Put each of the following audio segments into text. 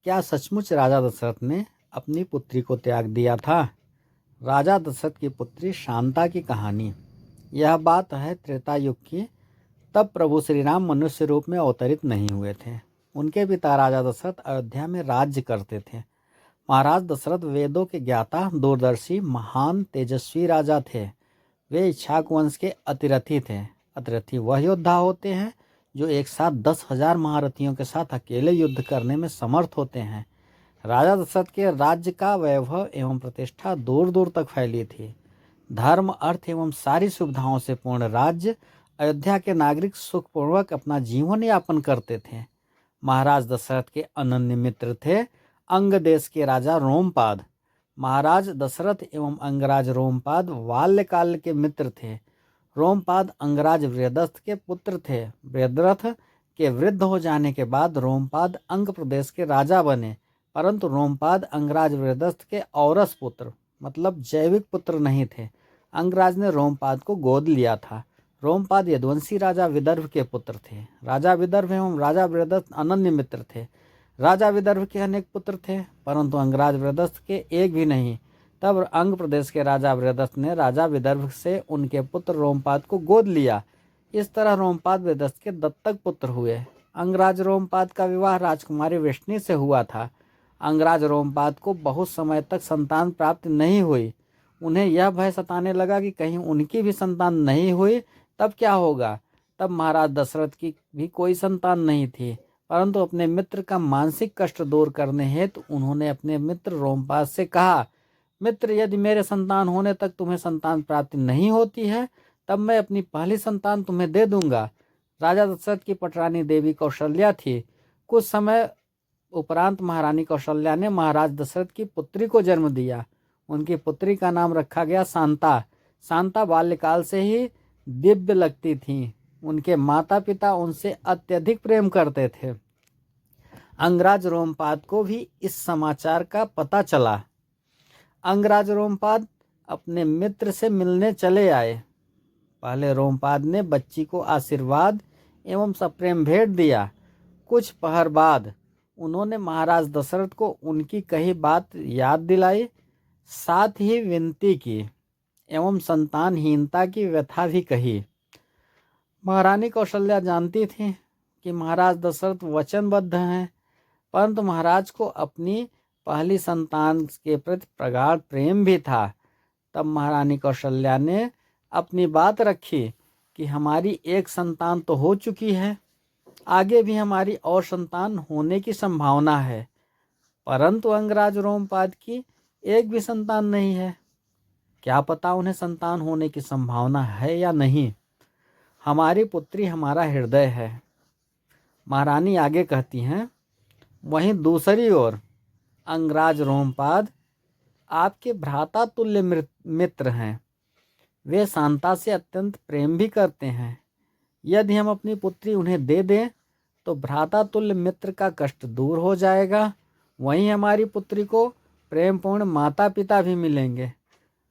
क्या सचमुच राजा दशरथ ने अपनी पुत्री को त्याग दिया था? राजा दशरथ की पुत्री शांता की कहानी। यह बात है त्रेता युग की। तब प्रभु श्री राम मनुष्य रूप में अवतरित नहीं हुए थे। उनके पिता राजा दशरथ अयोध्या में राज्य करते थे। महाराज दशरथ वेदों के ज्ञाता, दूरदर्शी, महान तेजस्वी राजा थे। वे इक्ष्वाकु वंश के अतिरथी थे। अतिरथी वह योद्धा होते हैं जो एक साथ 10,000 महारथियों के साथ अकेले युद्ध करने में समर्थ होते हैं। राजा दशरथ के राज्य का वैभव एवं प्रतिष्ठा दूर दूर तक फैली थी। धर्म, अर्थ एवं सारी सुविधाओं से पूर्ण राज्य अयोध्या के नागरिक सुखपूर्वक अपना जीवन यापन करते थे। महाराज दशरथ के अनन्य मित्र थे अंग देश के राजा रोमपाद। महाराज दशरथ एवं अंगराज रोमपाद बाल्यकाल के मित्र थे। रोमपाद अंगराज बृहदरथ के पुत्र थे। बृहदरथ के वृद्ध हो जाने के बाद रोमपाद अंग प्रदेश के राजा बने, परंतु रोमपाद अंगराज बृहदरथ के औरस पुत्र मतलब जैविक पुत्र नहीं थे। अंगराज ने रोमपाद को गोद लिया था। रोमपाद यदुवंशी राजा विदर्भ के पुत्र थे। राजा विदर्भ एवं राजा बृहदरथ अनन्य मित्र थे। राजा विदर्भ के अनेक पुत्र थे, परंतु अंगराज बृहदरथ के एक भी नहीं। तब अंग प्रदेश के राजा बृहदरथ ने राजा विदर्भ से उनके पुत्र रोमपाद को गोद लिया। इस तरह रोमपाद बृहदरथ के दत्तक पुत्र हुए। अंगराज रोमपाद का विवाह राजकुमारी वृष्णि से हुआ था। अंगराज रोमपाद को बहुत समय तक संतान प्राप्त नहीं हुई। उन्हें यह भय सताने लगा कि कहीं उनकी भी संतान नहीं हुई तब क्या होगा। तब महाराज दशरथ की भी कोई संतान नहीं थी, परंतु अपने मित्र का मानसिक कष्ट दूर करने हेतु उन्होंने अपने मित्र रोमपाद से कहा, मित्र, यदि मेरे संतान होने तक तुम्हें संतान प्राप्ति नहीं होती है तब मैं अपनी पहली संतान तुम्हें दे दूंगा। राजा दशरथ की पटरानी देवी कौशल्या थी। कुछ समय उपरांत महारानी कौशल्या ने महाराज दशरथ की पुत्री को जन्म दिया। उनकी पुत्री का नाम रखा गया शांता। शांता बाल्यकाल से ही दिव्य लगती थीं। उनके माता पिता उनसे अत्यधिक प्रेम करते थे। अंगराज रोमपाद को भी इस समाचार का पता चला। अंगराज रोमपाद अपने मित्र से मिलने चले आए। पहले रोमपाद ने बच्ची को आशीर्वाद एवं सप्रेम भेंट दिया। कुछ पहर बाद उन्होंने महाराज दशरथ को उनकी कही बात याद दिलाई, साथ ही विनती की एवं संतानहीनता की व्यथा भी कही। महारानी कौशल्या जानती थी कि महाराज दशरथ वचनबद्ध हैं, परंतु महाराज को अपनी पहली संतान के प्रति प्रगाढ़ प्रेम भी था। तब महारानी कौशल्या ने अपनी बात रखी कि हमारी एक संतान तो हो चुकी है, आगे भी हमारी और संतान होने की संभावना है, परंतु अंगराज रोमपाद की एक भी संतान नहीं है। क्या पता उन्हें संतान होने की संभावना है या नहीं। हमारी पुत्री हमारा हृदय है। महारानी आगे कहती हैं, वहीं दूसरी ओर अंगराज रोमपाद आपके भ्राता तुल्य मित्र हैं। वे शांता से अत्यंत प्रेम भी करते हैं। यदि हम अपनी पुत्री उन्हें दे दें तो भ्राता तुल्य मित्र का कष्ट दूर हो जाएगा। वहीं हमारी पुत्री को प्रेमपूर्ण माता पिता भी मिलेंगे।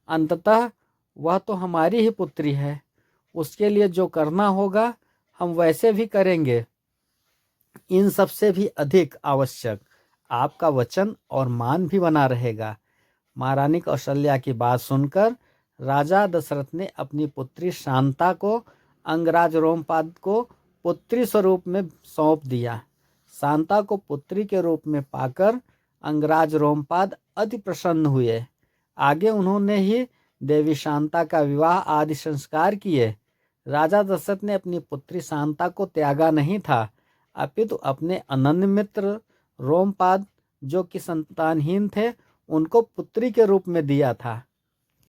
अंततः वह तो हमारी ही पुत्री है। उसके लिए जो करना होगा हम वैसे भी करेंगे। इन सब से भी अधिक आवश्यक आपका वचन और मान भी बना रहेगा। महारानी कौशल्या की बात सुनकर राजा दशरथ ने अपनी पुत्री शांता को अंगराज रोमपाद को पुत्री स्वरूप में सौंप दिया। शांता को पुत्री के रूप में पाकर अंगराज रोमपाद अति प्रसन्न हुए। आगे उन्होंने ही देवी शांता का विवाह आदि संस्कार किए। राजा दशरथ ने अपनी पुत्री शांता को त्यागा नहीं था, अपितु अपने अनन्य मित्र रोमपाद जो कि संतानहीन थे उनको पुत्री के रूप में दिया था।